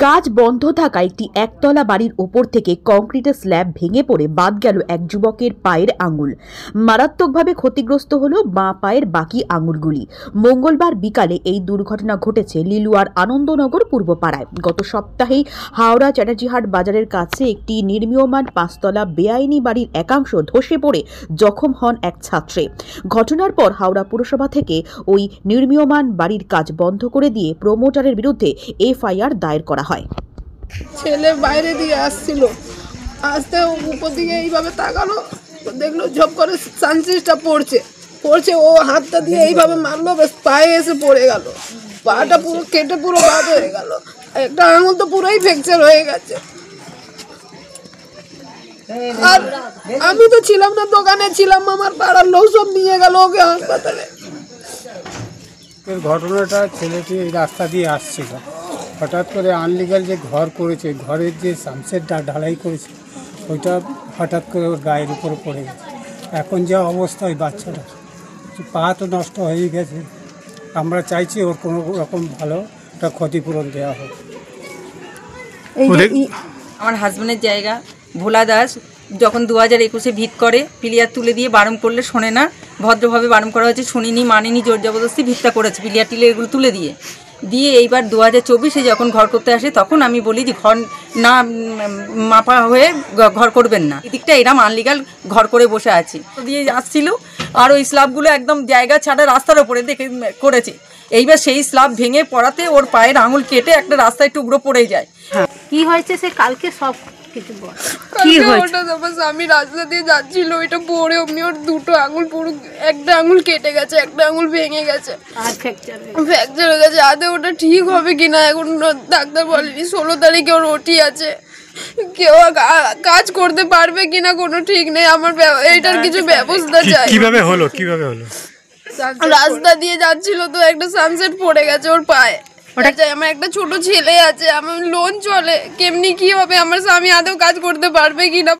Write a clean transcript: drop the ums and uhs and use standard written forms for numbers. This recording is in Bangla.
কাজ বন্ধ থাকা একটি একতলা বাড়ির ওপর থেকে কংক্রিটের স্ল্যাব ভেঙে পড়ে বাদ গেল এক যুবকের পায়ের আঙুল। মারাত্মকভাবে ক্ষতিগ্রস্ত হল বাঁ পায়ের বাকি আঙুলগুলি। মঙ্গলবার বিকালে এই দুর্ঘটনা ঘটেছে লিলুয়ার আনন্দনগর পূর্বপাড়ায়। গত সপ্তাহেই হাওড়া চ্যাটার্জিহাট বাজারের কাছে একটি নির্মীয়মান 5 তলা বেআইনি বাড়ির একাংশ ধসে পড়ে জখম হন এক ছাত্রী। ঘটনার পর হাওড়া পুরসভা থেকে ওই নির্মীয়মান বাড়ির কাজ বন্ধ করে দিয়ে প্রমোটারের বিরুদ্ধে এফআইআর দায়ের করা হয়। ছেলে বাইরে দিয়ে আসছিল, আসতে উপর দিকে এইভাবে তাকালো, দেখলো ঝপ করে সানসিসটা পড়ছে ও হাতটা দিয়ে এইভাবে মারলো, বেশ পায়ে এসে পড়ে গেল। পাটা পুরো কেটে পুরো বাদ হয়ে গেল, একটা আঙুল তো পুরোই ফ্র্যাকচার হয়ে গেছে। আর আমি তো ছিলাম না, দোকানে ছিলাম, আমার পাড়ার লোক সব নিয়ে গেল ওকে হাসপাতালে। ঘটনাটা ছেলেটি এই রাস্তা দিয়ে আসছিল, হঠাৎ করে আনলিগাল যে ঘর করেছে, ঘরের যে সামসেটটা ঢালাই করেছে ওইটা হঠাৎ করে ওর গায়ের উপরে পড়ে গেছে। এখন যা অবস্থা ওই বাচ্চাটা, পা তো নষ্ট হয়ে গেছে। আমরা চাইছি ওর কোনো রকম ভালো একটা ক্ষতিপূরণ দেওয়া হোক। আমার হাজব্যান্ডের জায়গা ভোলা দাস যখন 2021-এ ভিত করে, পিলিয়ার তুলে দিয়ে বারণ করলে শোনে না, ভদ্রভাবে বারণ করা হয়েছে, শুনিনি মানিনি, জোর জবরদস্তি ভিতটা করেছে পিলিয়ার টিলিয়ার এগুলো তুলে দিয়ে এইবার 2024-এ যখন ঘর করতে আসে তখন আমি বলি যে ঘর না মাপা হয়ে ঘর করবেন না, এদিকটা এরম আনলিগাল ঘর করে বসে আছি দিয়ে আসছিল। আর ওই স্ল্যাবগুলো একদম জায়গা ছাড়া রাস্তার ওপরে দেখে করেছে। এইবার সেই স্ল্যাব ভেঙে পড়াতে ওর পায়ের আঙুল কেটে একটা রাস্তায় টুকরো পড়ে যায়। কি হয়েছে সে কালকে সব কিছু বল। কি হয়েছে? আমি রাস্তা দিয়ে যাচ্ছিল, ওইটা পড়ে অমনি ওর দুটো আঙুল, পুরো একটা আঙুল কেটে গেছে, একটা আঙুল ভেঙে গেছে, আর ফ্র্যাকচার হয়ে গেছে। আদে ওটা ঠিক হবে কিনা এখন ডাক্তার বলেনি। 16 তারিখে ওর ওটি আছে, কেউ কাজ করতে পারবে কিনা কোনো ঠিক নেই। আমার এইটার কিছু ব্যবস্থা চাই। কিভাবে হলো? রাস্তা দিয়ে যাচ্ছিল তো একটা সানসেট পড়ে গেছে ওর পায়ে। আমার একটা ছোট ছেলে আছে, আমার লোন চলে, কেমনি কি হবে, আমার স্বামী আদৌ কাজ করতে পারবে কিনা।